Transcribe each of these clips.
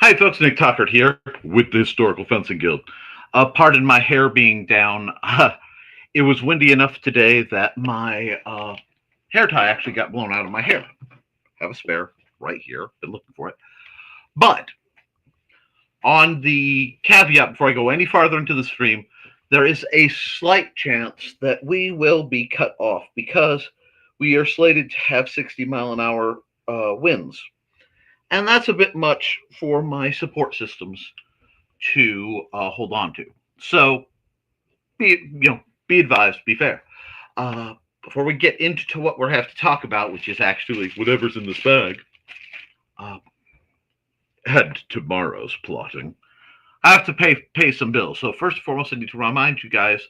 Hi, folks. Nick Tockert here with the Historical Fencing Guild. Pardon my hair being down. It was windy enough today that my hair tie actually got blown out of my hair. Have a spare right here. Been looking for it. But on the caveat, before I go any farther into the stream, there is a slight chance that we will be cut off because we are slated to have 60-mile-an-hour winds. And that's a bit much for my support systems to hold on to. So be advised, be fair. Before we get into what we have to talk about, which is actually whatever's in this bag, and tomorrow's plotting, I have to pay some bills. So first and foremost, I need to remind you guys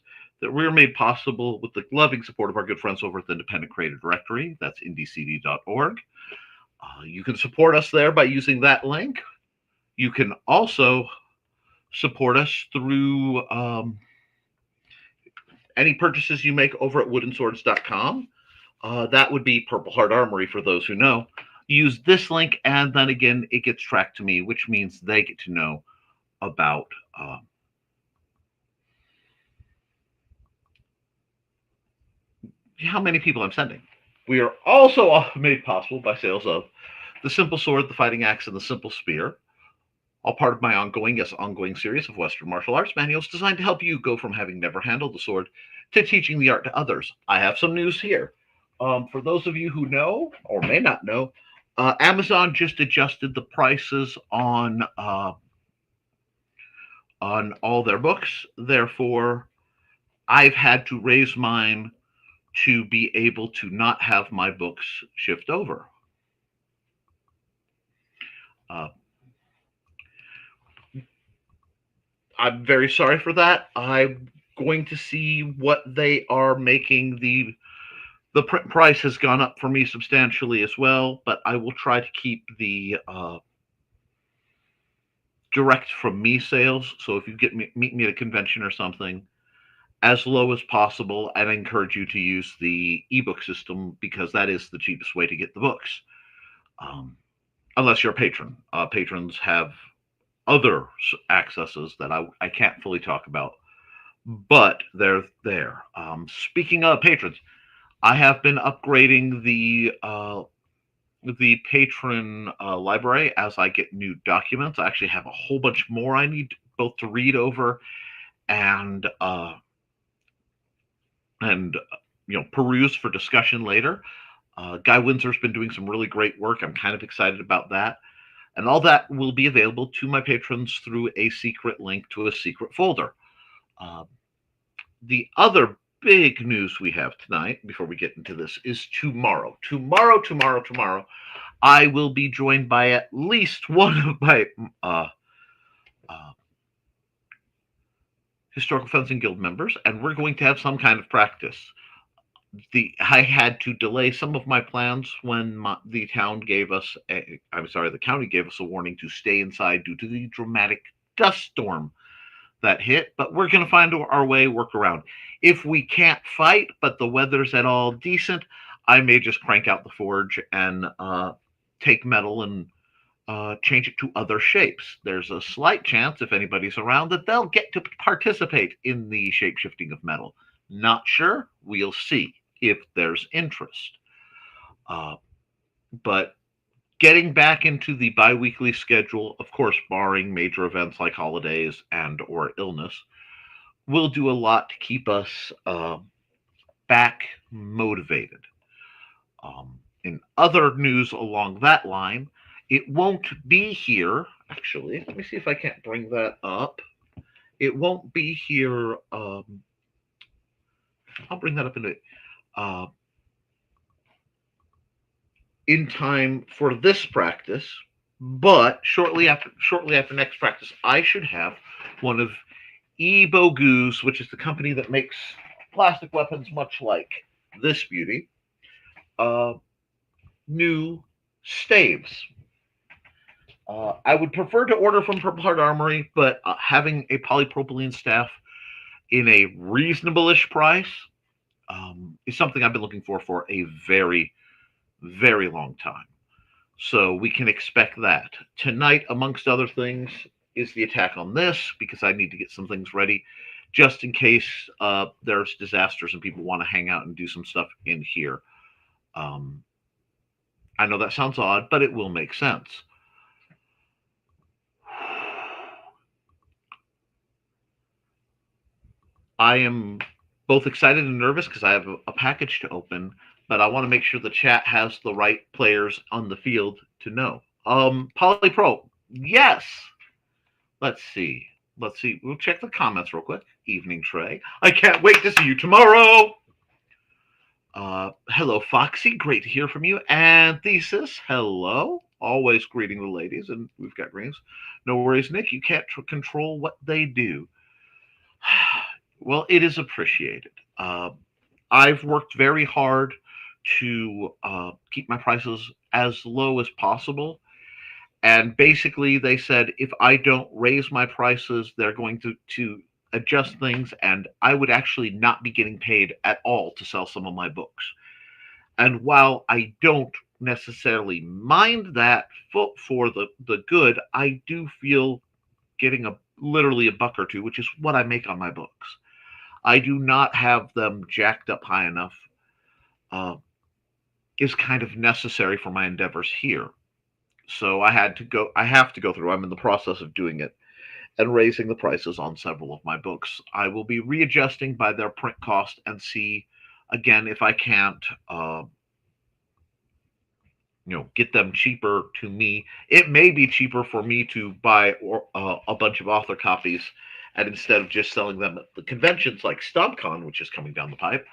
that we're made possible with the loving support of our good friends over at the Independent Creative Directory. That's IndieCD.org. You can support us there by using that link. You can also support us through any purchases you make over at woodenswords.com. That would be Purple Heart Armory for those who know. Use this link, and then again, it gets tracked to me, which means they get to know about how many people I'm sending. We are also made possible by sales of the Simple Sword, the Fighting Axe, and the Simple Spear, all part of my ongoing series of Western martial arts manuals designed to help you go from having never handled the sword to teaching the art to others. I have some news here. For those of you who know or may not know, Amazon just adjusted the prices on all their books. Therefore, I've had to raise mine to be able to not have my books shift over. I'm very sorry for that. I'm going to see what they are making. The print price has gone up for me substantially as well, but I will try to keep the direct from me sales. So if you meet me at a convention or something, as low as possible, I'd encourage you to use the ebook system because that is the cheapest way to get the books. Unless you're a patron. Patrons have other accesses that I can't fully talk about, but they're there. Speaking of patrons, I have been upgrading the patron library as I get new documents. I actually have a whole bunch more I need both to read over and peruse for discussion later. Guy Windsor's been doing some really great work. I'm kind of excited about that. And all that will be available to my patrons through a secret link to a secret folder. The other big news we have tonight, before we get into this, is tomorrow. Tomorrow, I will be joined by at least one of my Historical Fencing Guild members, and we're going to have some kind of practice. I had to delay some of my plans when the county gave us a warning to stay inside due to the dramatic dust storm that hit, but we're going to find our way, work around. If we can't fight, but the weather's at all decent, I may just crank out the forge and take metal and change it to other shapes. There's a slight chance, if anybody's around, that they'll get to participate in the shape-shifting of metal. Not sure. We'll see if there's interest. But getting back into the bi-weekly schedule, of course, barring major events like holidays and or illness, will do a lot to keep us back motivated. In other news along that line, it won't be here. Actually, let me see if I can't bring that up. It won't be here. I'll bring that up in time for this practice, but shortly after next practice, I should have one of Bogu's, which is the company that makes plastic weapons much like this beauty, new staves. I would prefer to order from Purple Heart Armory, but having a polypropylene staff in a reasonable-ish price is something I've been looking for a very, very long time. So we can expect that. Tonight, amongst other things, is the attack on this because I need to get some things ready just in case there's disasters and people want to hang out and do some stuff in here. Um, I know that sounds odd, but it will make sense. I am both excited and nervous because I have a package to open, but I want to make sure the chat has the right players on the field to know. Polypro, yes. Let's see. Let's see. We'll check the comments real quick. Evening, Trey. I can't wait to see you tomorrow. Hello, Foxy. Great to hear from you. And Thesis, hello. Always greeting the ladies, and we've got greetings. No worries, Nick. You can't control what they do. Well, it is appreciated. I've worked very hard to keep my prices as low as possible. And basically, they said if I don't raise my prices, they're going to adjust things, and I would actually not be getting paid at all to sell some of my books. And while I don't necessarily mind that for the good, I do feel getting literally a buck or two, which is what I make on my books. I do not have them jacked up high enough. Is kind of necessary for my endeavors here. So I have to go through. I'm in the process of doing it and raising the prices on several of my books. I will be readjusting by their print cost and see again if I can't get them cheaper to me. It may be cheaper for me to buy a bunch of author copies, and instead of just selling them at the conventions like StompCon, which is coming down the pipe,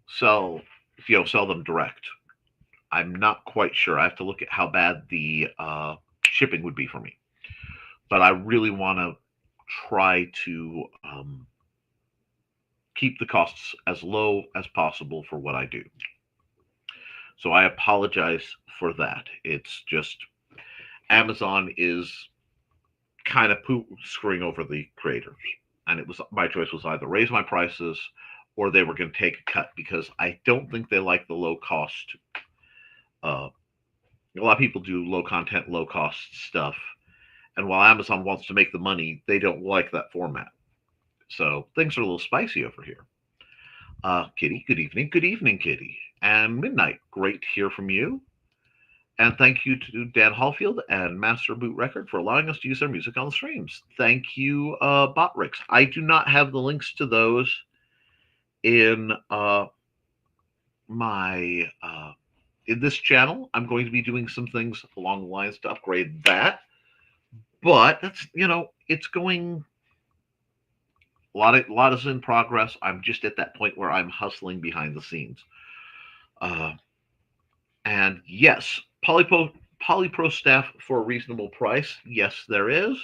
sell them direct. I'm not quite sure. I have to look at how bad the shipping would be for me. But I really want to try to keep the costs as low as possible for what I do. So I apologize for that. It's just Amazon is kind of screwing over the creators. And my choice was either raise my prices or they were going to take a cut because I don't think they like the low cost. A lot of people do low content, low cost stuff. And while Amazon wants to make the money, they don't like that format. So things are a little spicy over here. Kitty, good evening. Good evening, Kitty. And Midnight, great to hear from you. And thank you to Dan Hallfield and Master Boot Record for allowing us to use their music on the streams. Thank you, Botrix. I do not have the links to those in my in this channel. I'm going to be doing some things along the lines to upgrade that. But that's it's going. A lot is in progress. I'm just at that point where I'm hustling behind the scenes. And yes, Polypro staff for a reasonable price. Yes, there is.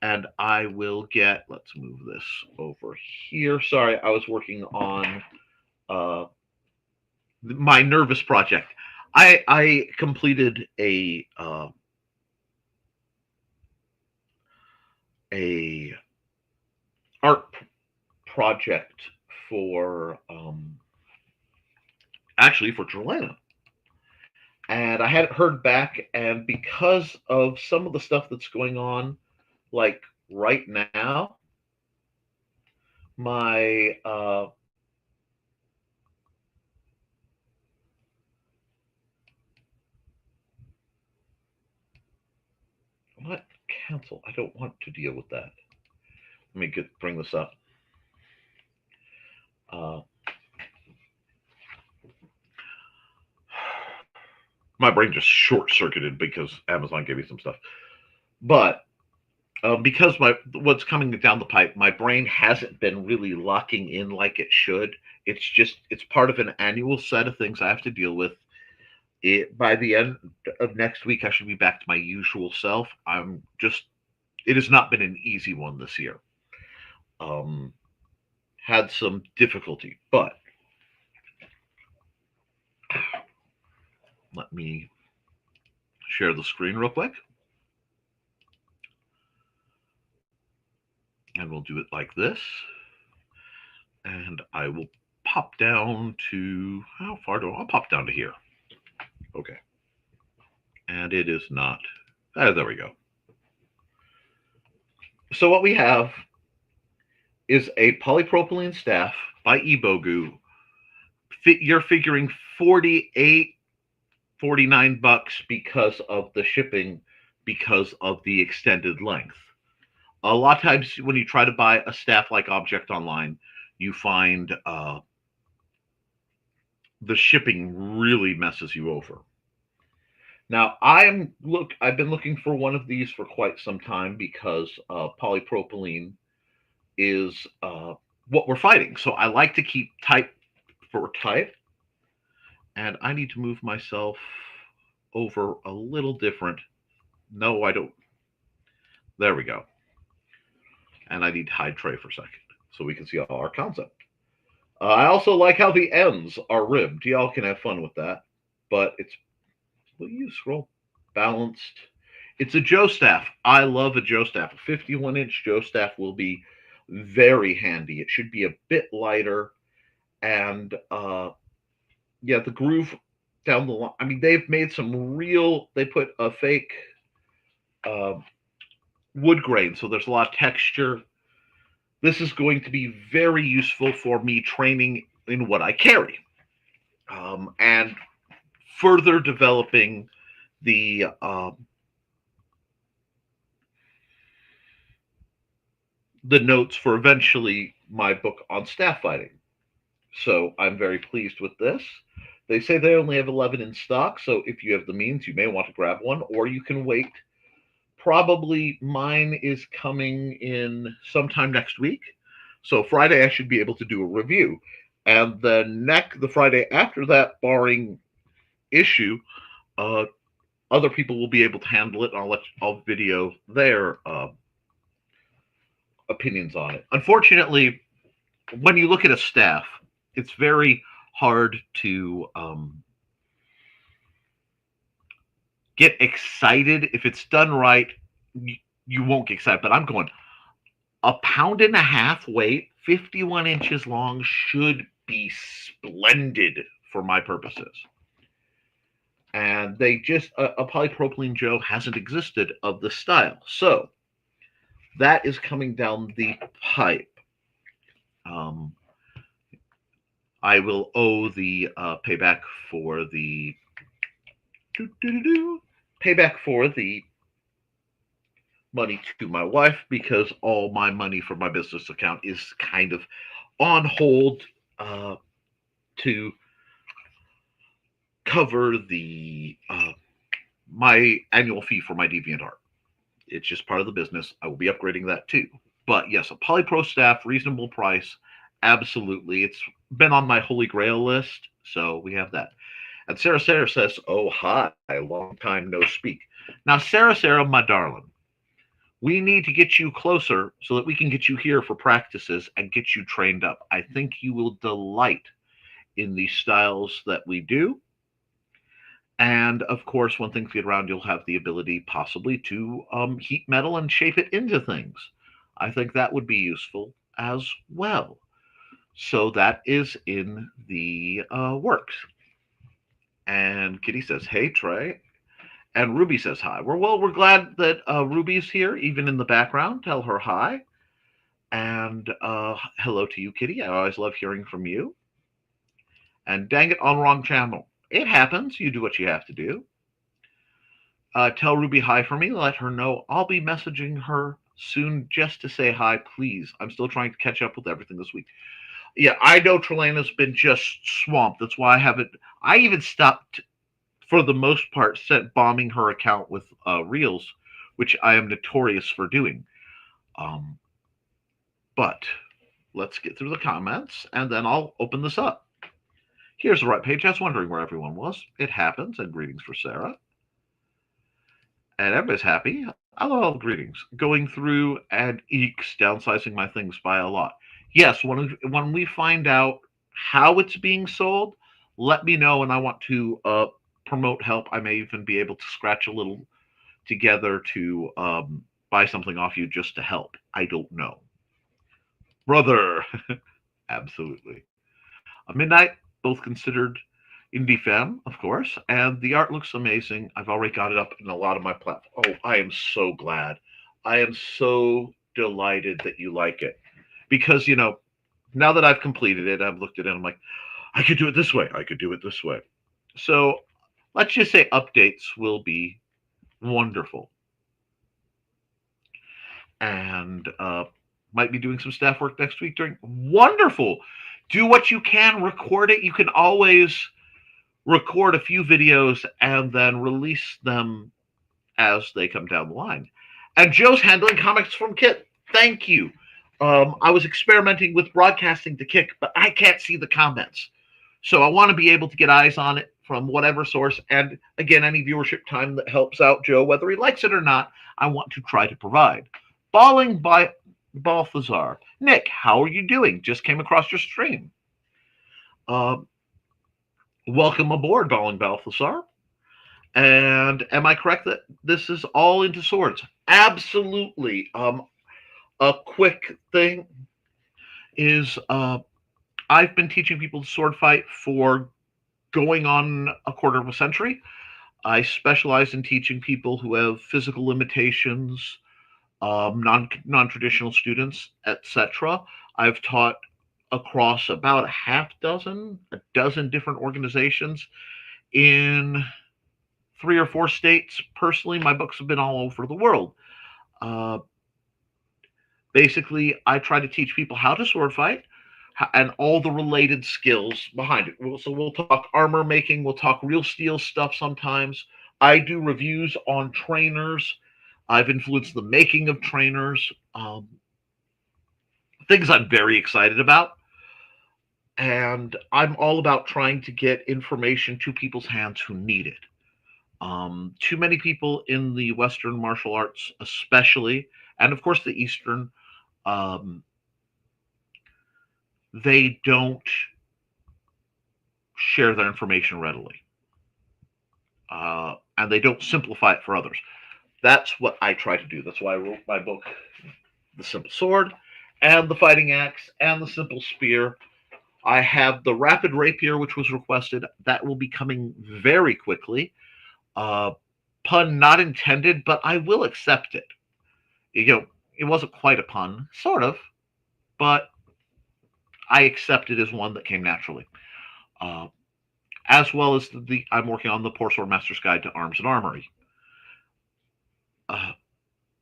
And I will let's move this over here. Sorry, I was working on my Nervous project. I completed a art project for actually for Trilaina. And I hadn't heard back, and because of some of the stuff that's going on, like right now, my what cancel? I don't want to deal with that. Let me bring this up. My brain just short-circuited because Amazon gave me some stuff. But because what's coming down the pipe, my brain hasn't been really locking in like it should. It's part of an annual set of things I have to deal with. By the end of next week, I should be back to my usual self. It has not been an easy one this year. Had some difficulty, but let me share the screen real quick. And we'll do it like this. And I will pop down to, how far do I'll pop down to here. Okay. And it is not, there we go. So what we have is a polypropylene staff by Ebogu. You're figuring 48, 49 bucks because of the shipping, because of the extended length. A lot of times when you try to buy a staff-like object online, you find the shipping really messes you over. Now, I've been looking for one of these for quite some time because polypropylene is what we're fighting. So I like to keep type for type, and I need to move myself over a little different. No, I don't. There we go. And I need to hide tray for a second so we can see all our concept. I also like how the ends are ribbed. Y'all can have fun with that, but it's, will you scroll? Balanced. It's a Joe staff. I love a Joe staff. A 51-inch Joe staff will be very handy. It should be a bit lighter, and yeah, the groove down the line. I mean, they've made some real. They put a fake wood grain, so there's a lot of texture. This is going to be very useful for me training in what I carry, and further developing the notes for eventually my book on staff fighting. So I'm very pleased with this. They say they only have 11 in stock, so if you have the means, you may want to grab one, or you can wait. Probably mine is coming in sometime next week. So Friday I should be able to do a review. And the Friday after that, barring issue, other people will be able to handle it. I'll video their opinions on it. Unfortunately, when you look at a staff, it's very hard to get excited. If it's done right, you won't get excited. But I'm going, 1.5 pounds weight, 51 inches long, should be splendid for my purposes. And they just, a polypropylene Joe hasn't existed of the style. So that is coming down the pipe. I will owe the payback for the money to my wife, because all my money for my business account is kind of on hold to cover the my annual fee for my DeviantArt. It's just part of the business. I will be upgrading that too. But yes, a Polypro staff, reasonable price. Absolutely. It's been on my holy grail list, so we have that. And Sarah says, oh, hi, long time no speak. Now, Sarah, my darling, we need to get you closer so that we can get you here for practices and get you trained up. I think you will delight in the styles that we do. And of course, when things get around, you'll have the ability possibly to heat metal and shape it into things. I think that would be useful as well. So that is in the works. And Kitty says, hey, Trey. And Ruby says hi. We're glad that Ruby's here, even in the background. Tell her hi. And hello to you, Kitty. I always love hearing from you. And dang it, on wrong channel. It happens. You do what you have to do. Tell Ruby hi for me. Let her know I'll be messaging her soon just to say hi, please. I'm still trying to catch up with everything this week. Yeah, I know Trilaina's been just swamped. That's why I even stopped, for the most part, bombing her account with reels, which I am notorious for doing. But let's get through the comments, and then I'll open this up. Here's the right page. I was wondering where everyone was. It happens, and greetings for Sarah. And everybody's happy. I love all the greetings. Going through and eeks, downsizing my things by a lot. Yes, when we find out how it's being sold, let me know, and I want to promote help. I may even be able to scratch a little together to buy something off you just to help. I don't know. Brother. Absolutely. Midnight, both considered indie femme, of course, and the art looks amazing. I've already got it up in a lot of my platforms. Oh, I am so glad. I am so delighted that you like it because now that I've completed it, I've looked at it. I'm like, I could do it this way. I could do it this way. So let's just say updates will be wonderful, and might be doing some staff work next week during. Wonderful. Do what you can. Record it. You can always record a few videos and then release them as they come down the line. And Joe's handling comics from Kit. Thank you. I was experimenting with broadcasting to Kick, but I can't see the comments. So I want to be able to get eyes on it from whatever source. And again, any viewership time that helps out Joe, whether he likes it or not, I want to try to provide. Balling by Balthazar. Nick, how are you doing? Just came across your stream. Welcome aboard, Balling Balthazar. And am I correct that this is all into swords? Absolutely. A quick thing is I've been teaching people to sword fight for going on a quarter of a century. I specialize in teaching people who have physical limitations, non-traditional students, etc. I've taught across about a dozen different organizations in 3 or 4 states. Personally, my books have been all over the world. Basically, I try to teach people how to sword fight and all the related skills behind it. So we'll talk armor making, we'll talk real steel stuff sometimes. I do reviews on trainers. I've influenced the making of trainers, things I'm very excited about. And I'm all about trying to get information to people's hands who need it. Too many people in the Western martial arts, especially, and of course the Eastern, they don't share their information readily. And they don't simplify it for others. That's what I try to do. That's why I wrote my book, The Simple Sword, and the Fighting Axe, and the Simple Spear. I have the Rapid Rapier, which was requested. That will be coming very quickly. Pun not intended, but I will accept it. It wasn't quite a pun, sort of, but I accept it as one that came naturally. As well as I'm working on the Poor Sword Master's Guide to Arms and Armory.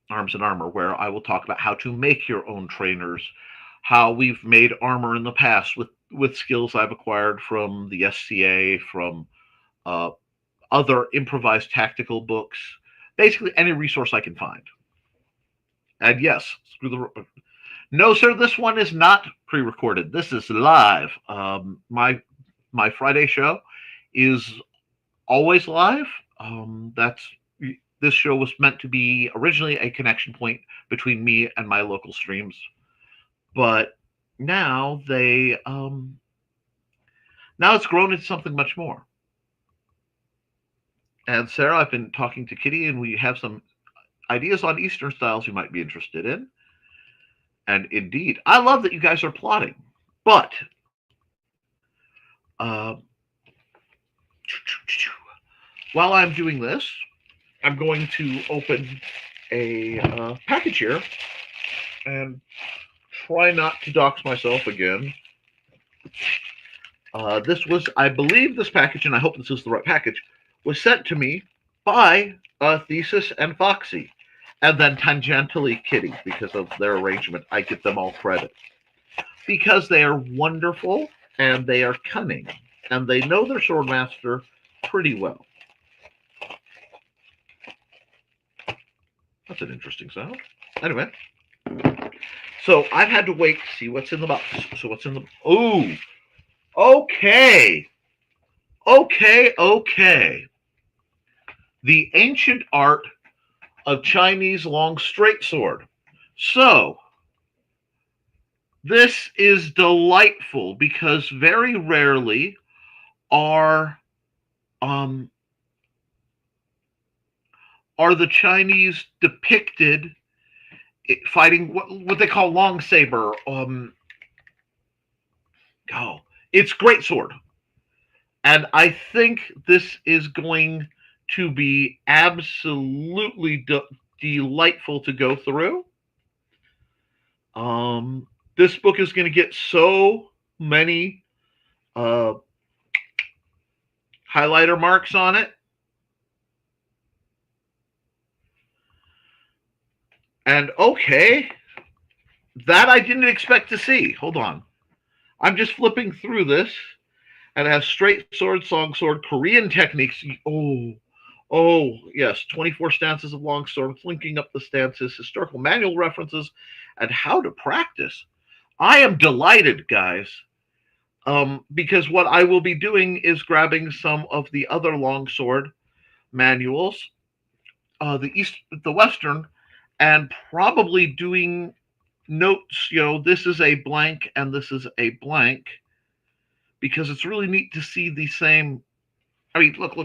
Arms and Armor, where I will talk about how to make your own trainers, how we've made armor in the past with skills I've acquired from the SCA, from other improvised tactical books, basically any resource I can find. And yes, no, sir, this one is not pre-recorded. This is live. My Friday show is always live. This show was meant to be originally a connection point between me and my local streams, but now now it's grown into something much more. And Sarah, I've been talking to Kitty, and we have some ideas on Eastern styles you might be interested in. And indeed, I love that you guys are plotting. But while I'm doing this, I'm going to open a package here and try not to dox myself again. This was, I believe this package, and I hope this is the right package, was sent to me by Thesis and Foxy, and then tangentially Kitty, because of their arrangement. I give them all credit. Because they are wonderful, and they are cunning, and they know their Swordmaster pretty well. That's an interesting sound. Anyway, so I've had to wait to see what's in the box. So what's in the... Ooh! Okay! Okay. The ancient art of Chinese long straight sword. So, this is delightful because very rarely are the Chinese depicted fighting what they call long saber. It's great sword. And I think this is going to be absolutely delightful to go through. This book is going to get so many uh, highlighter marks on it. And okay, that I didn't expect to see. Hold on. I'm just flipping through this, and it has straight sword, song sword, Korean techniques. Oh, yes, 24 stances of longsword, linking up the stances, historical manual references, and how to practice. I am delighted, guys, because what I will be doing is grabbing some of the other longsword manuals, the Western, and probably doing notes. This is a blank and this is a blank, because it's really neat to see the same. I mean, look.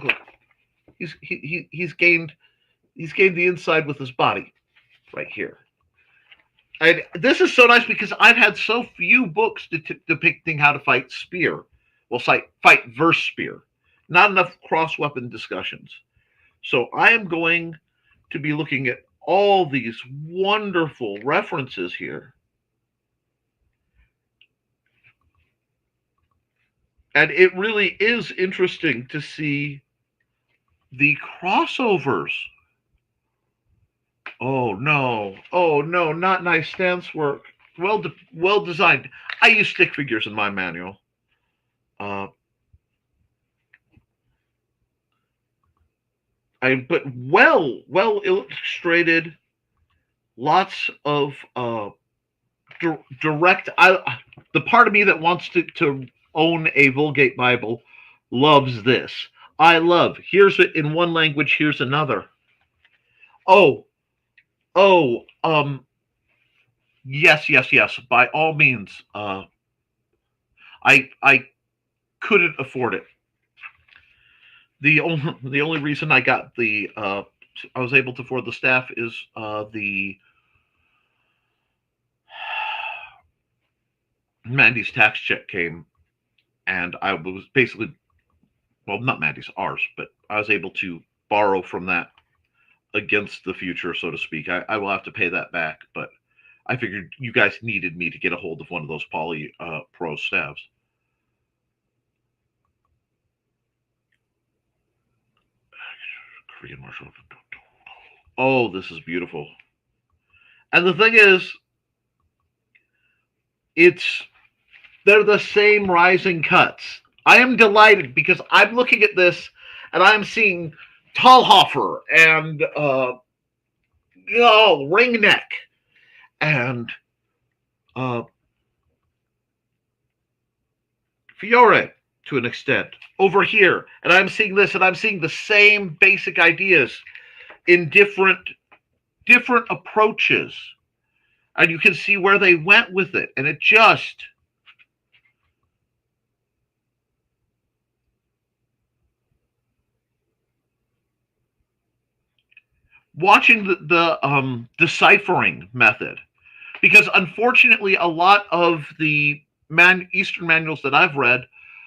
He's gained the inside with his body right here. And this is so nice because I've had so few books depicting how to fight spear. Well, fight verse spear. Not enough cross weapon discussions. So I am going to be looking at all these wonderful references here. And it really is interesting to see the crossovers. Oh no, not nice stance work. Well designed. I use stick figures in my manual. But well illustrated. Lots of direct. The part of me that wants to own a Vulgate Bible loves this. I love. Here's it in one language. Here's another. Yes. By all means. I couldn't afford it. The only reason I got I was able to afford the staff is the Mandy's tax check came, and I was basically, well, not Mandy's, ours, but I was able to borrow from that against the future, so to speak. I will have to pay that back, but I figured you guys needed me to get a hold of one of those Poly Pro staffs. Korean martial. Oh, this is beautiful. And the thing is, they're the same rising cuts. I am delighted because I'm looking at this and I'm seeing Talhofer and ring neck and Fiore to an extent over here, and I'm seeing this, and I'm seeing the same basic ideas in different approaches, and you can see where they went with it, and it just watching the deciphering method, because unfortunately a lot of the Eastern manuals that I've read,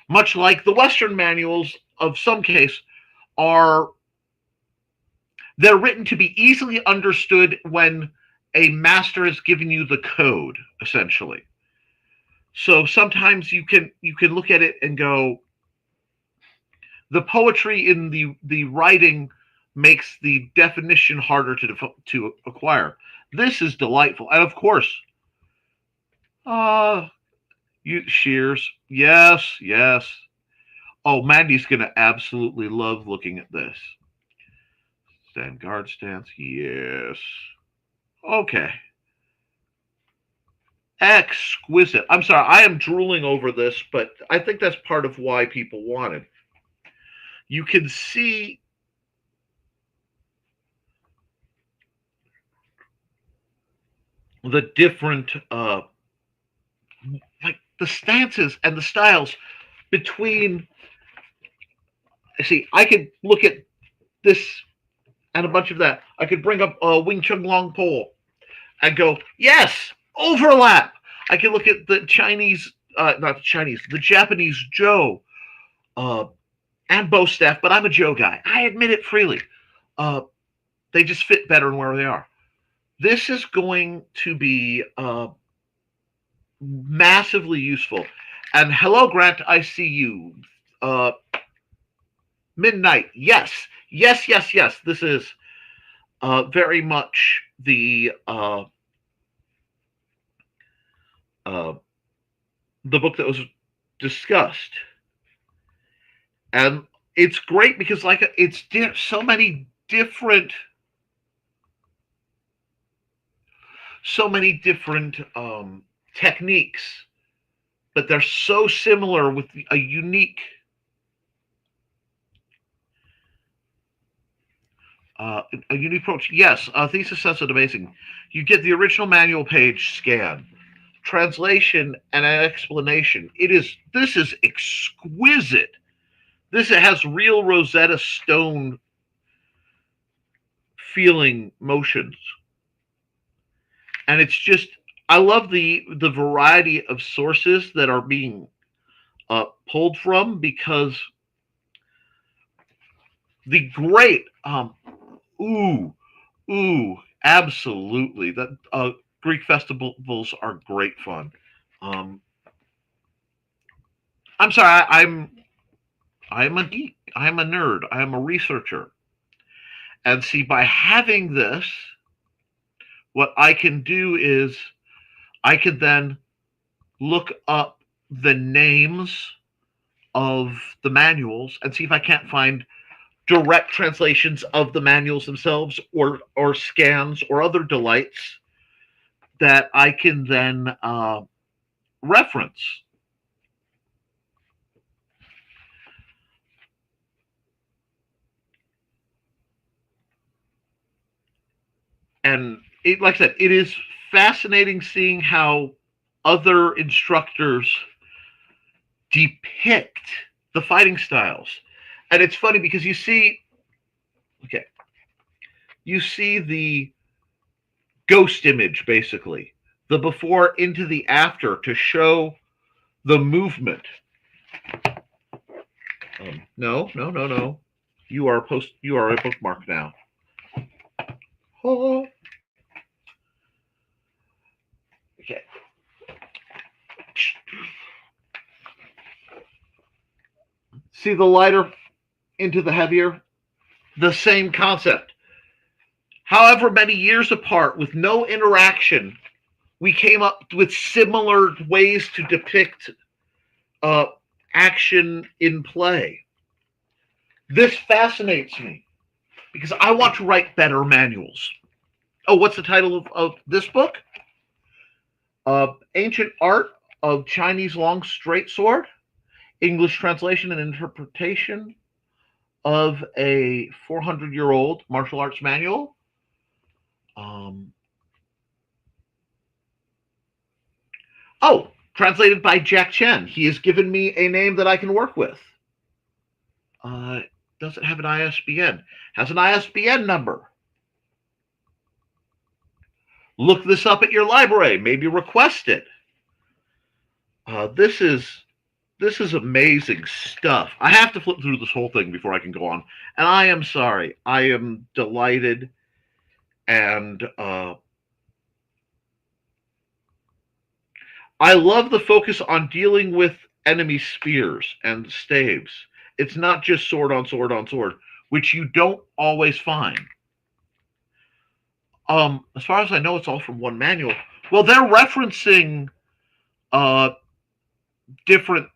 much like the Western manuals of some case, they're written to be easily understood when a master is giving you the code, essentially. So sometimes you can look at it and go, the poetry in the writing makes the definition harder to acquire. This is delightful, and of course, shears. Yes. Oh, Mandy's gonna absolutely love looking at this. Stand guard stance. Yes. Okay. Exquisite. I'm sorry, I am drooling over this, but I think that's part of why people want it. You can see the different like the stances and the styles between. See, I could look at this and a bunch of that. I could bring up Wing Chun Long Pole and go, yes, overlap. I can look at the Chinese not the Chinese, the Japanese Joe, and bow staff, but I'm a Joe guy. I admit it freely. They just fit better in where they are. This is going to be massively useful. And hello, Grant, I see you. Midnight, yes, yes, yes, yes. This is very much the book that was discussed, and it's great because it's so many different techniques, but they're so similar with a unique approach. Yes, Thesis says it amazing. You get the original manual page scan, translation, and an explanation. This is exquisite. This has real Rosetta Stone feeling motions, and it's just, I love the variety of sources that are being pulled from, because the great absolutely, that Greek festivals are great fun. I'm sorry, I'm a geek, I'm a nerd, I'm a researcher, and see, by having this, what I can do is I could then look up the names of the manuals and see if I can't find direct translations of the manuals themselves, or scans or other delights that I can then reference. And like I said, it is fascinating seeing how other instructors depict the fighting styles. And it's funny because you see the ghost image, basically, the before into the after, to show the movement. No. You are a bookmark now. Oh. Okay. See the lighter into the heavier? The same concept. However many years apart, with no interaction, we came up with similar ways to depict action in play. This fascinates me because I want to write better manuals. Oh, what's the title of this book? Ancient Art of Chinese Long Straight Sword, English translation and interpretation of a 400-year-old martial arts manual. Translated by Jack Chen. He has given me a name that I can work with. Does it have an ISBN? Has an ISBN number. Look this up at your library. Maybe request it. This is amazing stuff. I have to flip through this whole thing before I can go on. And I am sorry. I am delighted, and I love the focus on dealing with enemy spears and staves. It's not just sword on sword on sword, which you don't always find. As far as I know, it's all from one manual. Well, they're referencing different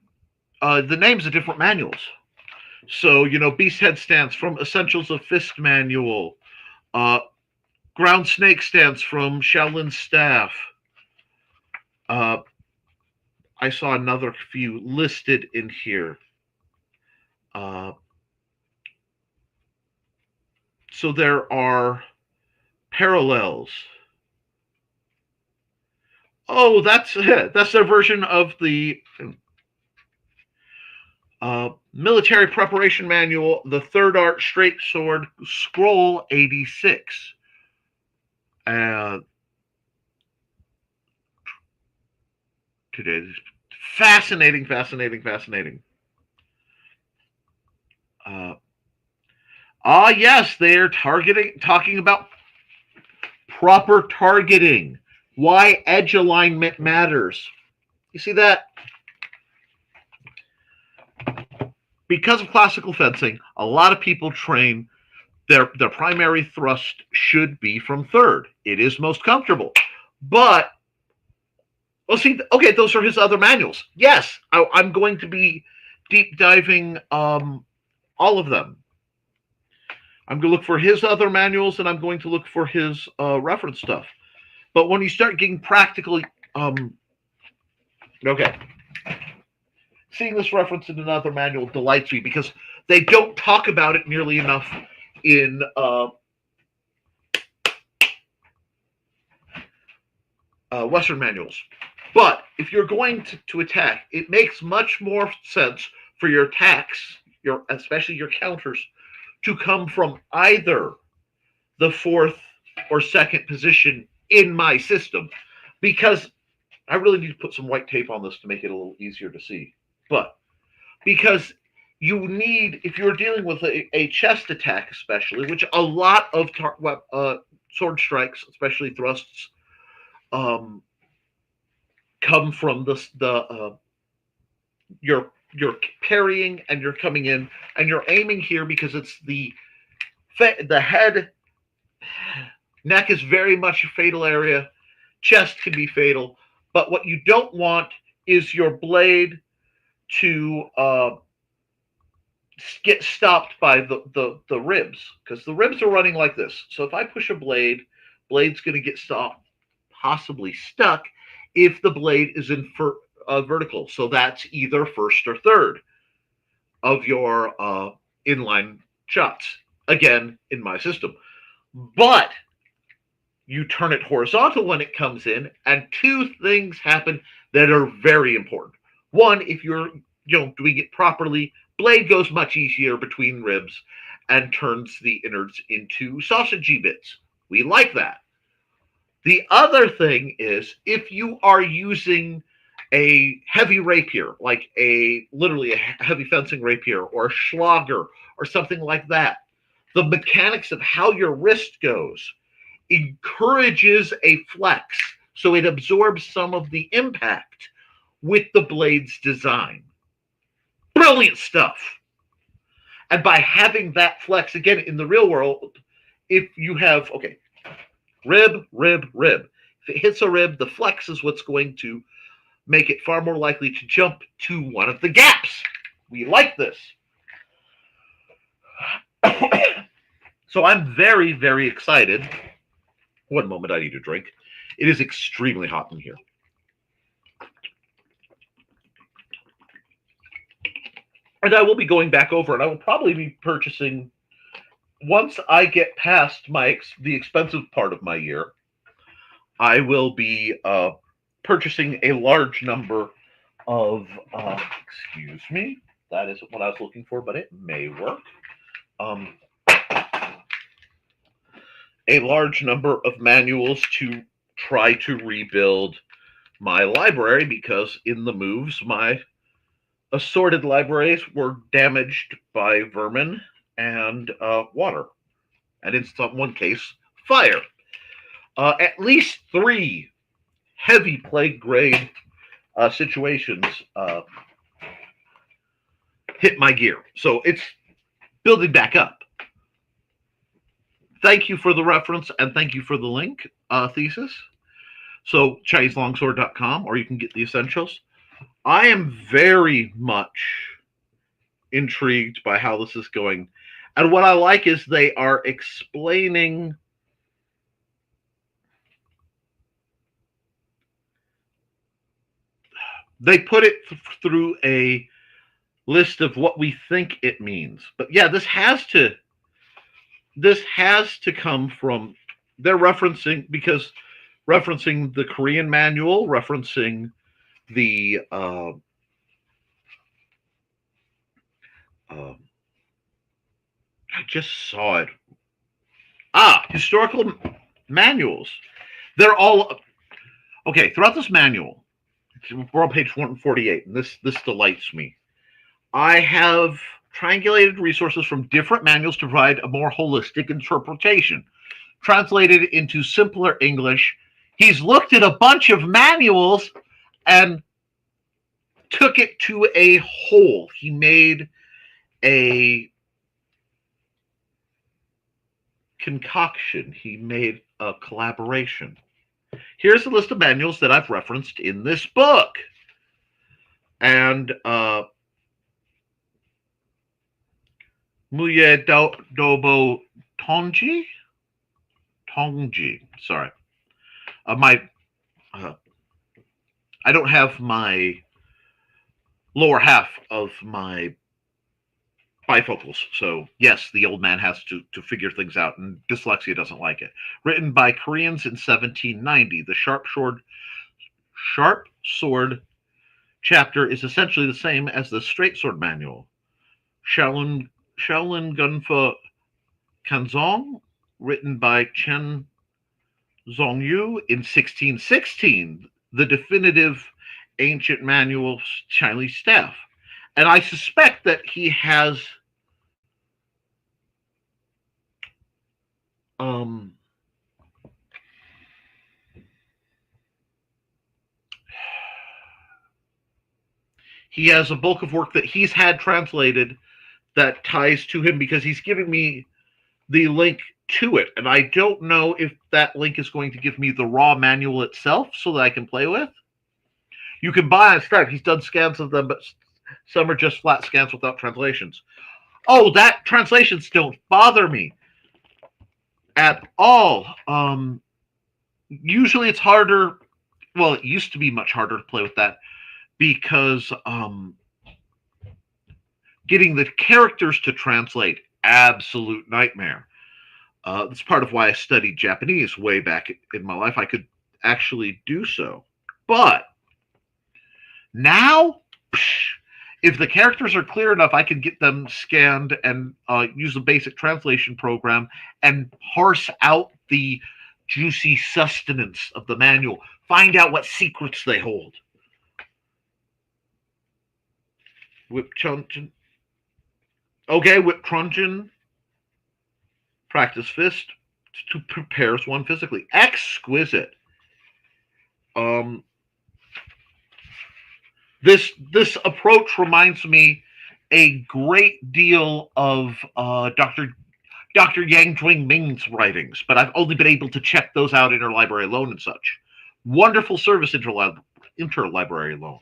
the names of different manuals. So, Beast Head stance from Essentials of Fist Manual. Ground Snake stance from Shaolin Staff. I saw another few listed in here. So there are parallels. Oh, that's their version of the military preparation manual, the Third Art Straight Sword, Scroll 86. Today's Fascinating, fascinating, fascinating. Yes, they're talking about proper targeting. Why edge alignment matters. You see that? Because of classical fencing, a lot of people train their primary thrust should be from third. It is most comfortable. But well, see, okay, those are his other manuals. Yes, I'm going to be deep diving all of them. I'm going to look for his other manuals, and I'm going to look for his reference stuff. But when you start getting practically, okay, seeing this reference in another manual delights me because they don't talk about it nearly enough in Western manuals. But if you're going to attack, it makes much more sense for your attacks, especially your counters, to come from either the fourth or second position in my system. Because I really need to put some white tape on this to make it a little easier to see. But because you need, if you're dealing with a chest attack, especially, which a lot of sword strikes, especially thrusts, come from you're parrying and you're coming in and you're aiming here because it's the head, neck is very much a fatal area, chest can be fatal, but what you don't want is your blade to get stopped by the ribs, because the ribs are running like this. So if I push a blade's going to get stopped, possibly stuck, if the blade is in vertical. So that's either first or third of your inline shots, again, in my system. But you turn it horizontal when it comes in, and two things happen that are very important. One, if you're doing it properly, blade goes much easier between ribs and turns the innards into sausagey bits. We like that. The other thing is, if you are using a heavy rapier, like literally a heavy fencing rapier or a schlager or something like that, the mechanics of how your wrist goes encourages a flex, so it absorbs some of the impact with the blade's design. Brilliant stuff. And by having that flex, again, in the real world, if you have, okay, rib, rib, rib. If it hits a rib, the flex is what's going to make it far more likely to jump to one of the gaps. We like this. So I'm very, very excited. One moment, I need a drink. It is extremely hot in here. And I will be going back over, and I will probably be purchasing, once I get past the expensive part of my year, I will be purchasing a large number of, excuse me, that isn't what I was looking for, but it may work. A large number of manuals to try to rebuild my library, because in the moves, my assorted libraries were damaged by vermin and water, and in one case, fire. At least 3 heavy plague grade situations hit my gear. So it's building back up. Thank you for the reference, and thank you for the link, Thesis. So ChineseLongsword.com, or you can get the essentials. I am very much intrigued by how this is going. And what I like is they are explaining they put it through a list of what we think it means. But yeah, this has to come from, they're referencing the Korean manual, referencing the I just saw it. Historical manuals. They're all okay. Throughout this manual, We're on page 148, and this delights me. I have triangulated resources from different manuals to provide a more holistic interpretation. Translated into simpler English, he's looked at a bunch of manuals and took it to a whole. He made a concoction. He made a collaboration. Here's a list of manuals that I've referenced in this book. And Muye Dobo Tongji? Tongji, sorry. I don't have my lower half of my bifocals, so yes, the old man has to figure things out, and dyslexia doesn't like it. Written by Koreans in 1790, the sharp sword chapter is essentially the same as the straight sword manual. Shaolin Gunfa Kanzong, written by Chen Zhongyu in 1616, the definitive ancient manual Chinese staff. And I suspect that he has a bulk of work that he's had translated that ties to him, because he's giving me the link to it. And I don't know if that link is going to give me the raw manual itself so that I can play with. You can buy on Stripe. He's done scans of them, but some are just flat scans without translations. Oh, that translations don't bother me at all. Usually it's harder. Well, it used to be much harder to play with that because getting the characters to translate, absolute nightmare. That's part of why I studied Japanese way back in my life. I could actually do so. But now, if the characters are clear enough, I can get them scanned and use a basic translation program and parse out the juicy sustenance of the manual. Find out what secrets they hold. Whip Chunchen. Okay, Whip Truncheon. Practice fist to prepares one physically. Exquisite. This approach reminds me a great deal of Dr. Yang Ming's writings, but I've only been able to check those out interlibrary loan and such. Wonderful service interlibrary loan.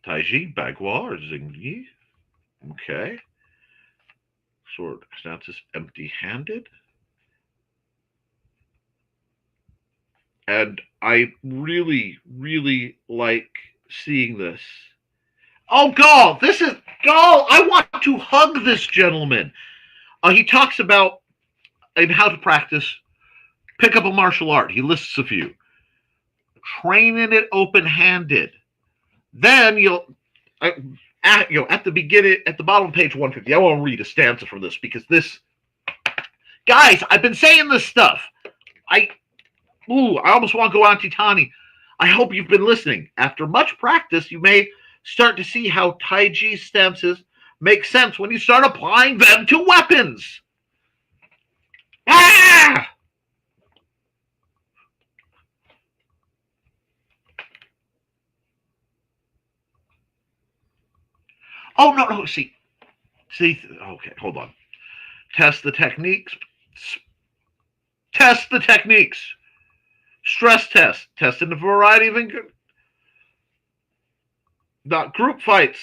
Taiji, Bagua, or Xingyi. Okay. Sword stance is empty-handed. And I really, really like seeing this. Oh, Gall! This is Gall! I want to hug this gentleman. He talks about in how to practice, pick up a martial art. He lists a few. Training it open-handed. Then at the beginning, at the bottom of page 150, I want to read a stanza from this because this, guys, I've been saying this stuff. I almost want to go on Titani. I hope you've been listening. After much practice, you may start to see how Taiji stances make sense when you start applying them to weapons. Ah! Oh, no, see, okay, hold on. Test the techniques. Stress test. Test in a variety of not group fights.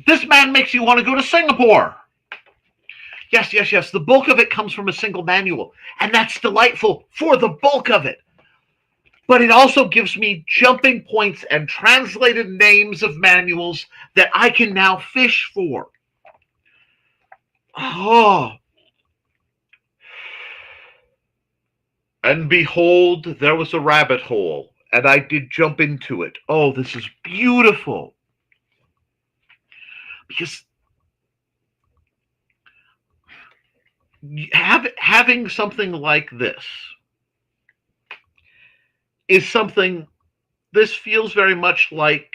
This man makes you want to go to Singapore. Yes. The bulk of it comes from a single manual, and that's delightful for the bulk of it. But it also gives me jumping points and translated names of manuals that I can now fish for. Oh, And behold, there was a rabbit hole, and I did jump into it. Oh, this is beautiful. Because having something like this is something, this feels very much like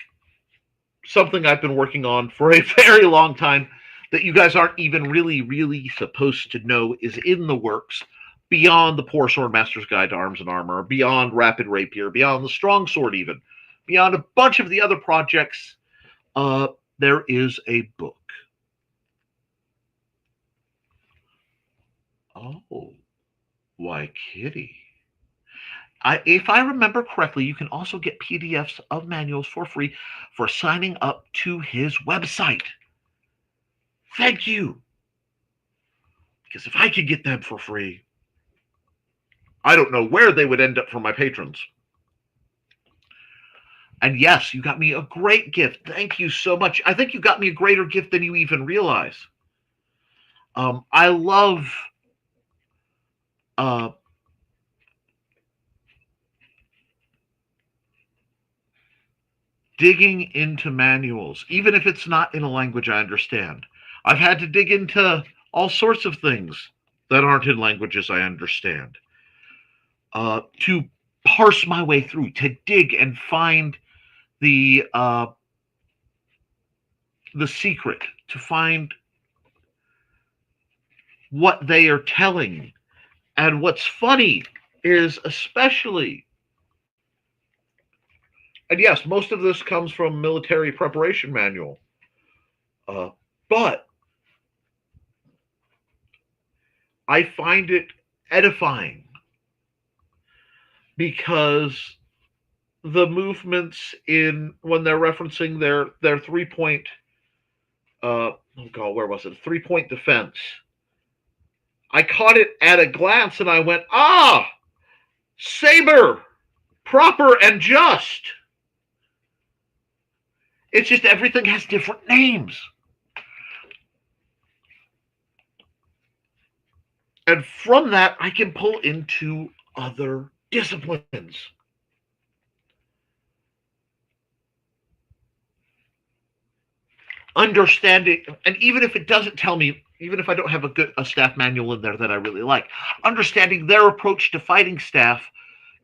something I've been working on for a very long time that you guys aren't even really supposed to know is in the works, beyond the Poor Swordmaster's Guide to Arms and Armor, beyond Rapid Rapier, beyond the Strong Sword even, beyond a bunch of the other projects. There is a book. Oh, why, Kitty. If I remember correctly, you can also get PDFs of manuals for free for signing up to his website. Thank you. Because if I could get them for free, I don't know where they would end up for my patrons. And yes, you got me a great gift. Thank you so much. I think you got me a greater gift than you even realize. I love digging into manuals, even if it's not in a language I understand. I've had to dig into all sorts of things that aren't in languages I understand, to parse my way through, to dig and find the secret, to find what they are telling. And what's funny is, especially, and yes, most of this comes from military preparation manual, but I find it edifying because the movements in, when they're referencing their 3-point, oh God, where was it? 3-point defense. I caught it at a glance and I went, saber, proper and just. It's just everything has different names. And from that, I can pull into other disciplines. Understanding, and even if it doesn't tell me, even if I don't have a staff manual in there that I really like, understanding their approach to fighting staff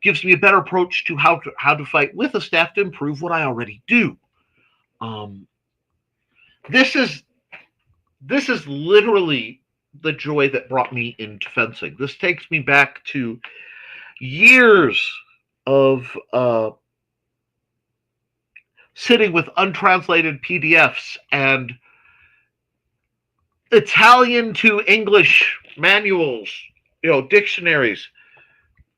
gives me a better approach to how to fight with a staff to improve what I already do. This is literally the joy that brought me into fencing. This takes me back to years of sitting with untranslated PDFs and Italian to English manuals, dictionaries,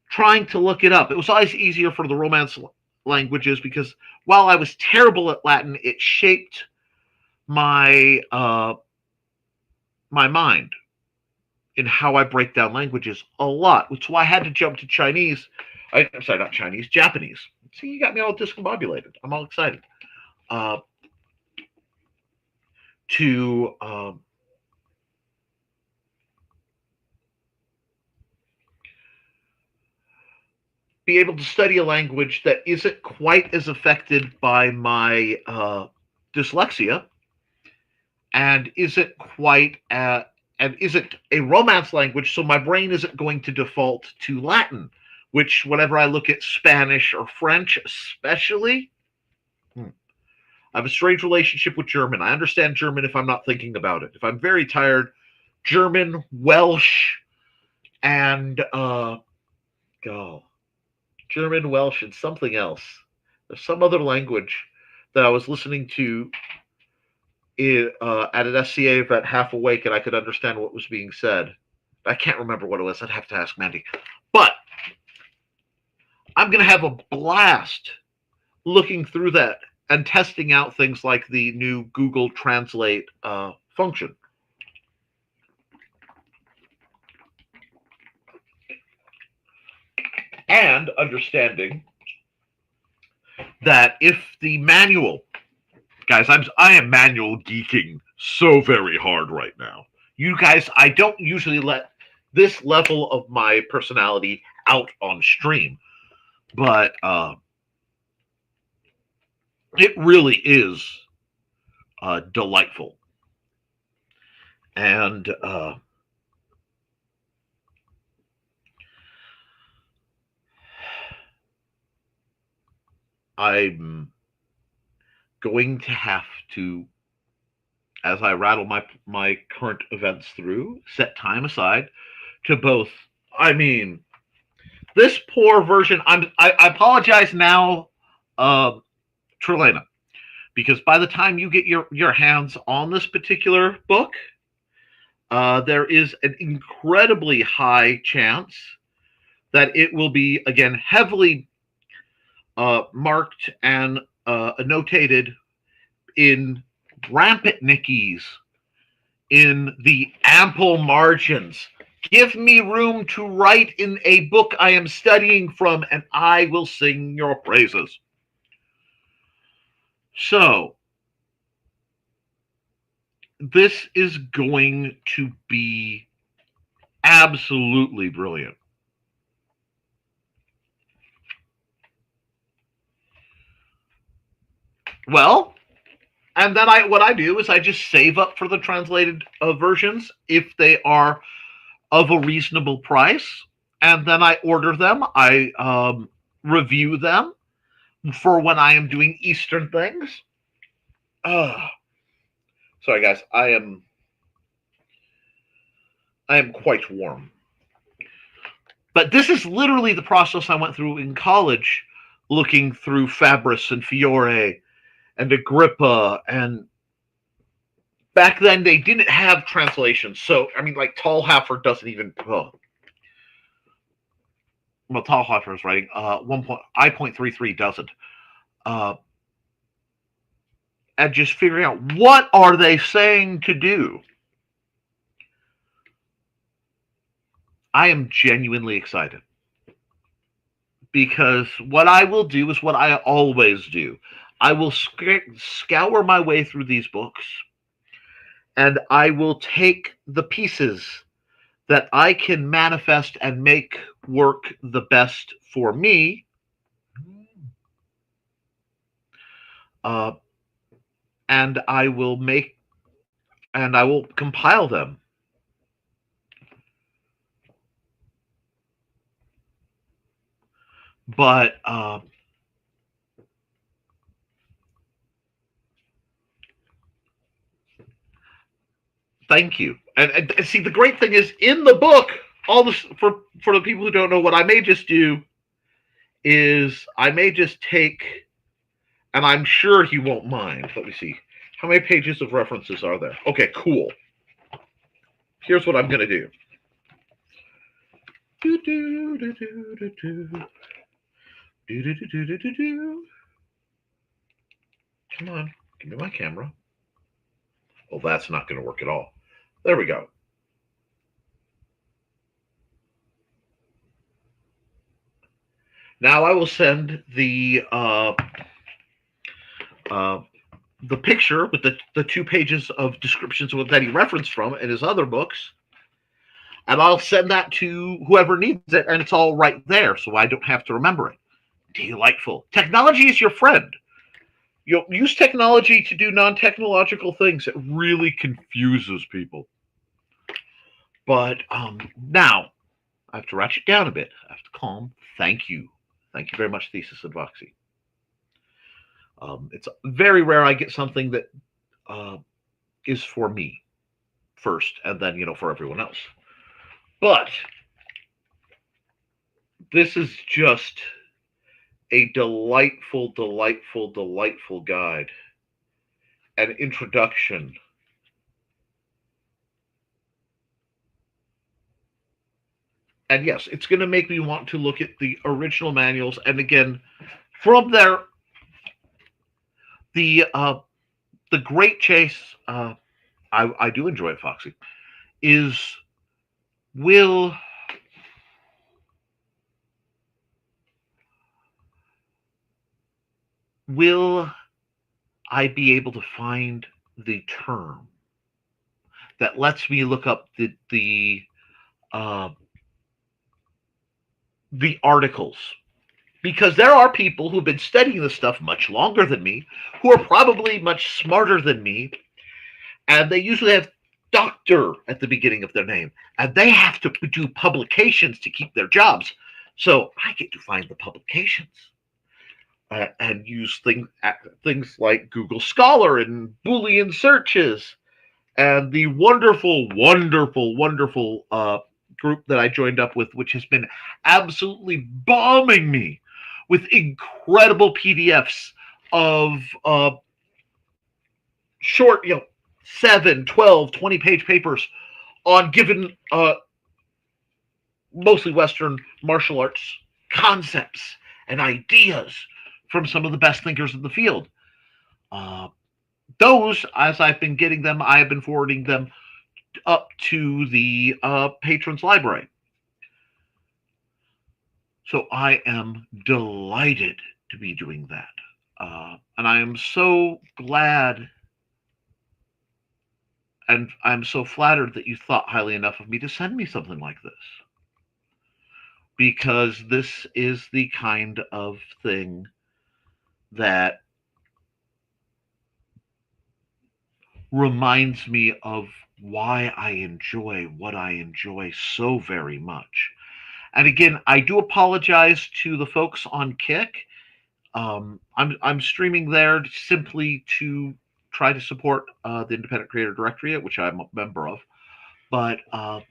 trying to look it up. It was always easier for the Romance languages because while I was terrible at Latin, it shaped my my mind in how I break down languages a lot, which is why I had to jump to Chinese. I'm sorry, not Chinese, Japanese. See, you got me all discombobulated. I'm all excited. To be able to study a language that isn't quite as affected by my dyslexia, and isn't quite and isn't a Romance language, so my brain isn't going to default to Latin, which whenever I look at Spanish or French especially, I have a strange relationship with German. I understand German if I'm not thinking about it. If I'm very tired, German, Welsh, and German, Welsh, and something else. There's some other language that I was listening to at an SCA event half awake, and I could understand what was being said. I can't remember what it was. I'd have to ask Mandy. But I'm going to have a blast looking through that and testing out things like the new Google Translate function. And understanding that if the manual, guys, I am manual geeking so very hard right now. You guys, I don't usually let this level of my personality out on stream. But it really is delightful. And I'm going to have to, as I rattle my current events through, set time aside to both. I mean, this poor version. I apologize now, Trilaina, because by the time you get your hands on this particular book, there is an incredibly high chance that it will be again heavily marked and notated in rampant nickies, in the ample margins. Give me room to write in a book I am studying from, and I will sing your praises. So, this is going to be absolutely brilliant. Well, and then what I do is I just save up for the translated versions if they are of a reasonable price, and then I order them. I review them for when I am doing Eastern things. Sorry, guys. I am quite warm. But this is literally the process I went through in college, looking through Fabris and Fiore and Agrippa. And back then they didn't have translations. So, I mean, like Tallhaffer doesn't even. Well, Tallhaffer is writing. I.33 doesn't. And just figuring out what are they saying to do. I am genuinely excited. Because what I will do is what I always do. I will scour my way through these books, and I will take the pieces that I can manifest and make work the best for me, and I will compile them. But thank you. And see, the great thing is in the book, all this for the people who don't know, what I may just do is I may just take, and I'm sure he won't mind. Let me see. How many pages of references are there? Okay, cool. Here's what I'm going to do. Come on, give me my camera. Well, that's not going to work at all. There we go. Now I will send the picture with the 2 pages of descriptions that he referenced from in his other books, and I'll send that to whoever needs it, and it's all right there, so I don't have to remember it. Delightful. Technology is your friend. You'll use technology to do non-technological things. It really confuses people. But now, I have to ratchet down a bit. I have to calm. Thank you. Thank you very much, Thesis and Voxy. It's very rare I get something that is for me first, and then, for everyone else. But this is just a delightful, delightful, delightful guide, an introduction. And yes, it's going to make me want to look at the original manuals. And again, from there, the great chase, I do enjoy it, Foxy, is will I be able to find the term that lets me look up the uh, the articles, because there are people who've been studying this stuff much longer than me, who are probably much smarter than me, and they usually have doctor at the beginning of their name, and they have to do publications to keep their jobs. So I get to find the publications and use things like Google Scholar and Boolean searches and the wonderful group that I joined up with, which has been absolutely bombing me with incredible PDFs of short, 7, 12, 20-page papers on given mostly Western martial arts concepts and ideas from some of the best thinkers in the field. Uh, those, as I've been getting them, I have been forwarding them up to the patrons library. So I am delighted to be doing that. And I am so glad and I'm so flattered that you thought highly enough of me to send me something like this. Because this is the kind of thing that reminds me of why I enjoy what I enjoy so very much. And again, I do apologize to the folks on Kick. I'm streaming there simply to try to support the Independent Creator Directory, which I'm a member of. But I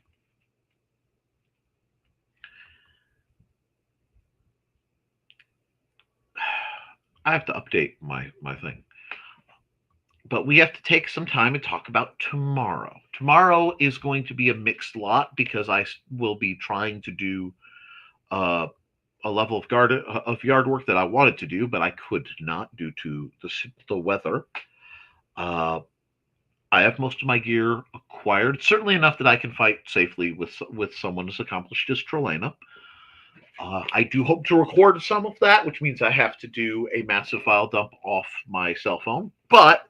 have to update my thing. But we have to take some time and talk about tomorrow. Tomorrow is going to be a mixed lot because I will be trying to do a level of yard work that I wanted to do, but I could not due to the weather. I have most of my gear acquired, certainly enough that I can fight safely with someone as accomplished as Trilaina. I do hope to record some of that, which means I have to do a massive file dump off my cell phone. But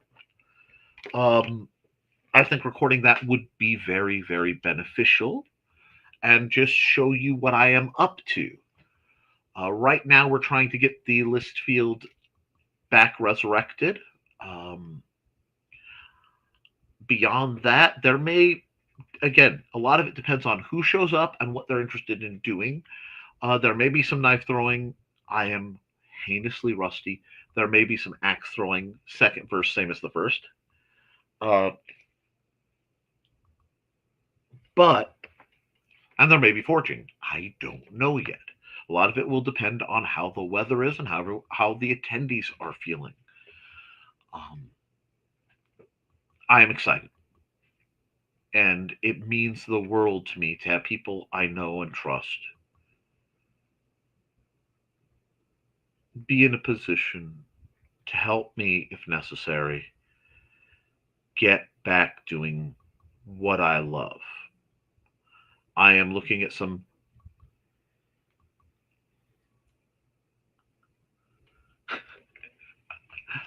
I think recording that would be very, very beneficial and just show you what I am up to. Right now, we're trying to get the list field back resurrected. Beyond that, there may, again, a lot of it depends on who shows up and what they're interested in doing. There may be some knife throwing. I am heinously rusty. There may be some axe throwing. Second verse, same as the first. But, and there may be forging. I don't know yet. A lot of it will depend on how the weather is and how the attendees are feeling. I am excited. And it means the world to me to have people I know and trust be in a position to help me, if necessary, get back doing what I love. I am looking at some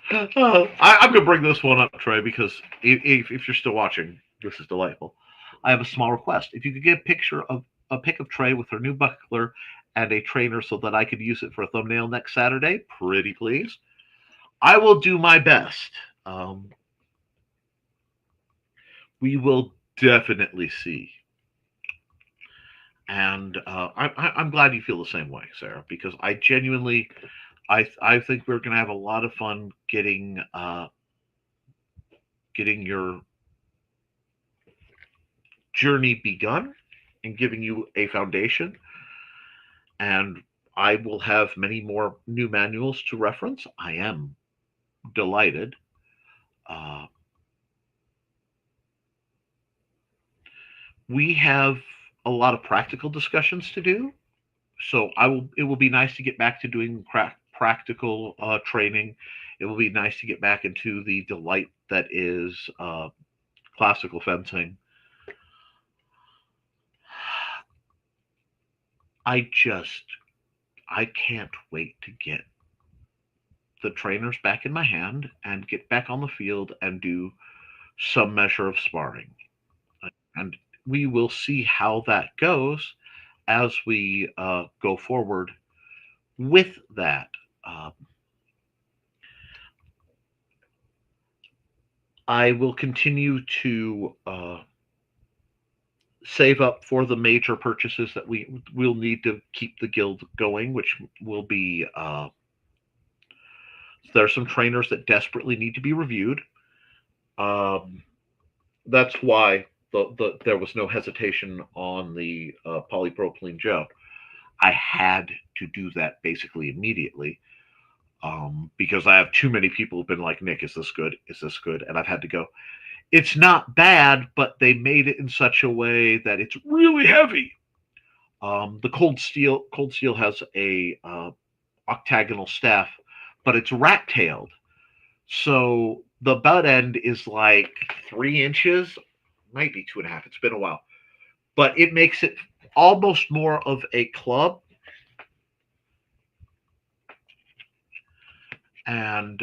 I'm going to bring this one up, Trey, because if you're still watching, this is delightful. I have a small request. If you could get a pic of Trey with her new buckler and a trainer so that I could use it for a thumbnail next Saturday, pretty please. I will do my best. We will definitely see. And I'm glad you feel the same way, Sarah, because I genuinely, I think we're going to have a lot of fun getting your journey begun and giving you a foundation. And I will have many more new manuals to reference. I am delighted. We have a lot of practical discussions to do. So it will be nice to get back to doing practical training. It will be nice to get back into the delight that is classical fencing. I can't wait to get the trainers back in my hand and get back on the field and do some measure of sparring. And we will see how that goes as we go forward with that. Um, I will continue to save up for the major purchases that we will need to keep the guild going, which will be there are some trainers that desperately need to be reviewed. Um, that's why there was no hesitation on the polypropylene gel. I had to do that basically immediately because I have too many people who've been like, Nick, is this good? Is this good? And I've had to go, it's not bad, but they made it in such a way that it's really heavy. The cold steel has a octagonal staff, but it's rat-tailed. So the butt end is like 3 inches, might be 2.5. It's been a while, but it makes it almost more of a club. And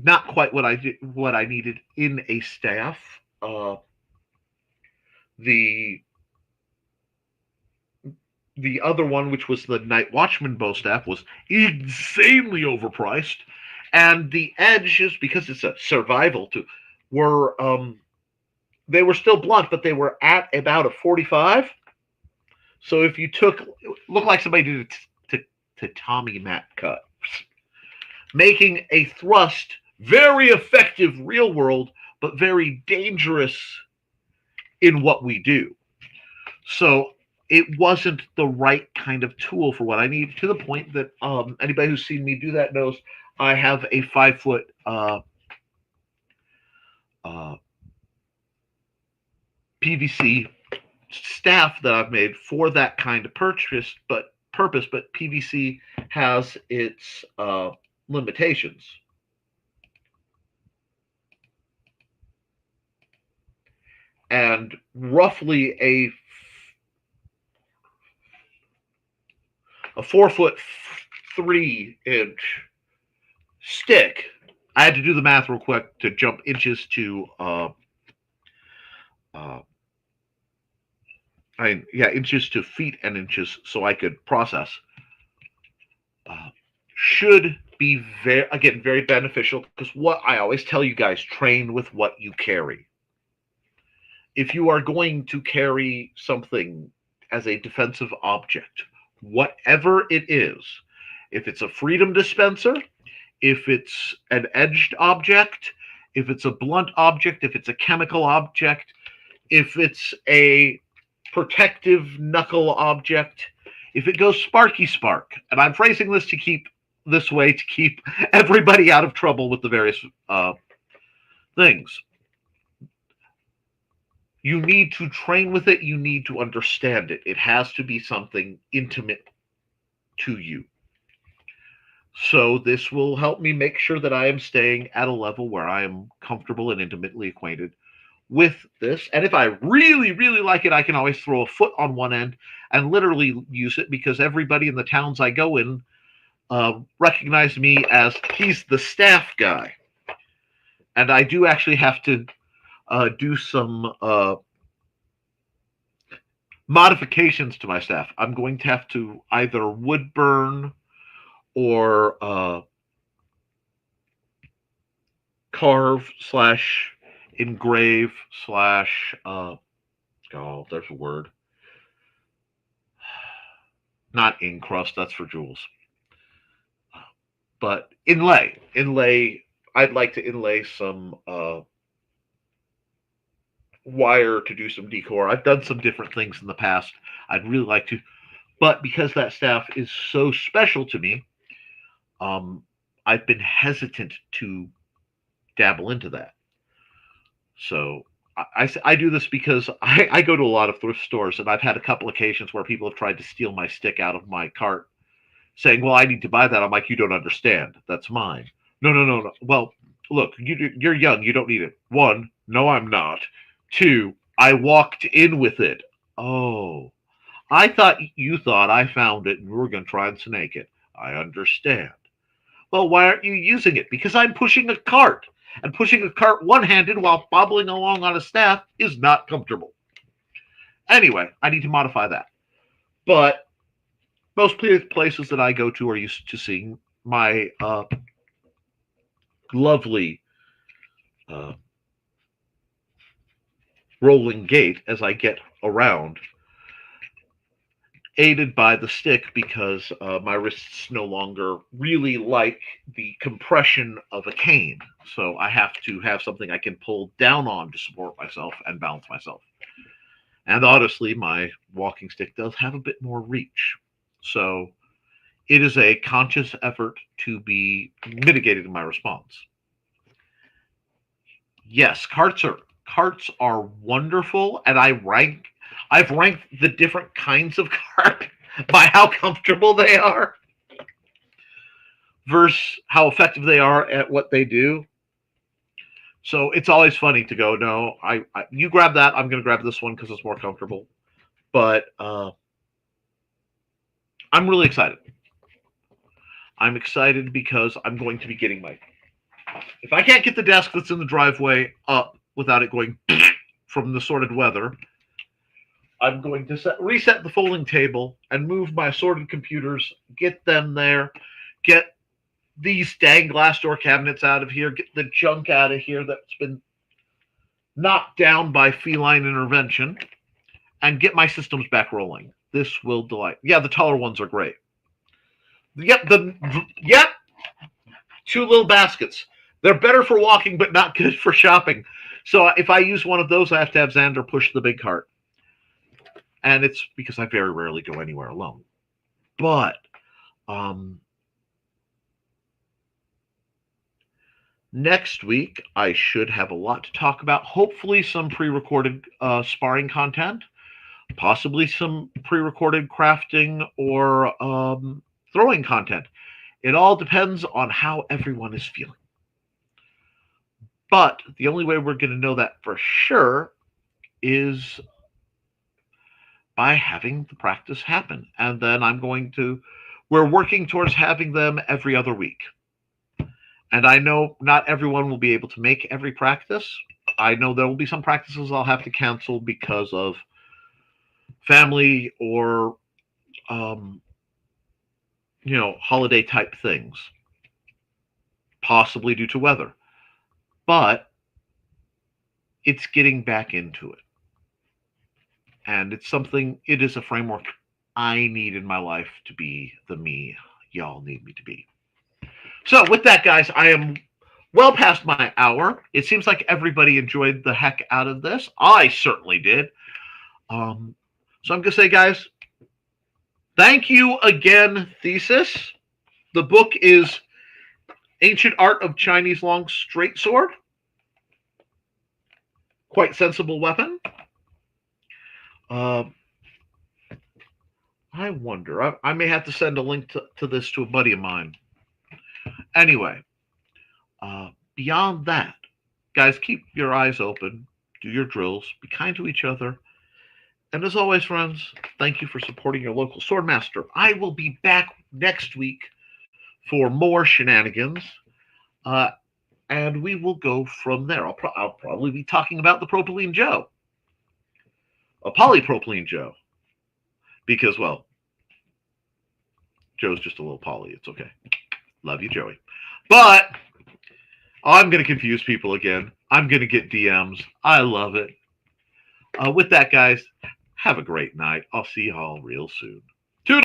not quite what I needed in a staff. The other one, which was the Night Watchman bow staff, was insanely overpriced, and the edges, because it's a survival too, were they were still blunt, but they were at about a 45. So if you took, it looked like somebody did a tatami mat cut, making a thrust very effective real world, but very dangerous in what we do. So it wasn't the right kind of tool for what I need, to the point that anybody who's seen me do that knows I have a 5-foot PVC staff that I've made for that kind of purpose, but PVC has its limitations. And roughly a 4'3" stick. I had to do the math real quick to jump inches to inches to feet and inches, so I could process. Should be very beneficial, because what I always tell you guys, train with what you carry. If you are going to carry something as a defensive object, whatever it is, if it's a freedom dispenser, if it's an edged object, if it's a blunt object, if it's a chemical object, if it's a protective knuckle object, if it goes sparky spark, and I'm phrasing this to keep everybody out of trouble with the various things. You need to train with it. You need to understand it. It has to be something intimate to you. So this will help me make sure that I am staying at a level where I am comfortable and intimately acquainted with this. And if I really, really like it, I can always throw a foot on one end and literally use it, because everybody in the towns I go in recognize me as, he's the staff guy. And I do actually have to do some modifications to my staff. I'm going to have to either wood burn or carve / engrave / oh, there's a word. Not encrust, that's for jewels. But inlay. I'd like to inlay some wire to do some decor. I've done some different things in the past. I'd really like to, but because that staff is so special to me, I've been hesitant to dabble into that. So I do this because I go to a lot of thrift stores, and I've had a couple occasions where people have tried to steal my stick out of my cart, saying, well, I need to buy that. I'm like, you don't understand. That's mine. No. Well, look, you're young. You don't need it. 1, no, I'm not. 2, I walked in with it. Oh, I thought you thought I found it and we were going to try and snake it. I understand. Well, why aren't you using it? Because I'm pushing a cart. And pushing a cart one-handed while bobbling along on a staff is not comfortable. Anyway, I need to modify that. But most places that I go to are used to seeing my lovely rolling gait as I get around, aided by the stick because my wrists no longer really like the compression of a cane. So I have to have something I can pull down on to support myself and balance myself. And honestly, my walking stick does have a bit more reach. So it is a conscious effort to be mitigated in my response. Yes, carts are wonderful, and I've ranked the different kinds of cart by how comfortable they are versus how effective they are at what they do. So it's always funny to go, no, you grab that, I'm going to grab this one because it's more comfortable. But I'm really excited. I'm excited because I'm going to be getting if I can't get the desk that's in the driveway up without it going from the assorted weather, I'm going to reset the folding table and move my assorted computers, get them there, get these dang glass door cabinets out of here, get the junk out of here that's been knocked down by feline intervention, and get my systems back rolling. This will delight. Yeah, the taller ones are great. Yep, two little baskets. They're better for walking, but not good for shopping. So if I use one of those, I have to have Xander push the big cart. And it's because I very rarely go anywhere alone. But next week, I should have a lot to talk about. Hopefully some pre-recorded sparring content, possibly some pre-recorded crafting or throwing content. It all depends on how everyone is feeling. But the only way we're going to know that for sure is by having the practice happen. And then we're working towards having them every other week. And I know not everyone will be able to make every practice. I know there will be some practices I'll have to cancel because of family or, holiday type things, possibly due to weather. But it's getting back into it. And it is a framework I need in my life to be the me y'all need me to be. So with that, guys, I am well past my hour. It seems like everybody enjoyed the heck out of this. I certainly did. So I'm going to say, guys, thank you again, Thesis. The book is Ancient Art of Chinese Long Straight Sword. Quite sensible weapon. I wonder. I may have to send a link to this to a buddy of mine. Anyway, beyond that, guys, keep your eyes open, do your drills, be kind to each other. And as always, friends, thank you for supporting your local swordmaster. I will be back next week for more shenanigans, and we will go from there. I'll probably be talking about the Propylene Joe, a polypropylene Joe, because, well, Joe's just a little poly. It's okay. Love you, Joey. But I'm going to confuse people again. I'm going to get DMs. I love it. With that, guys, have a great night. I'll see y'all real soon.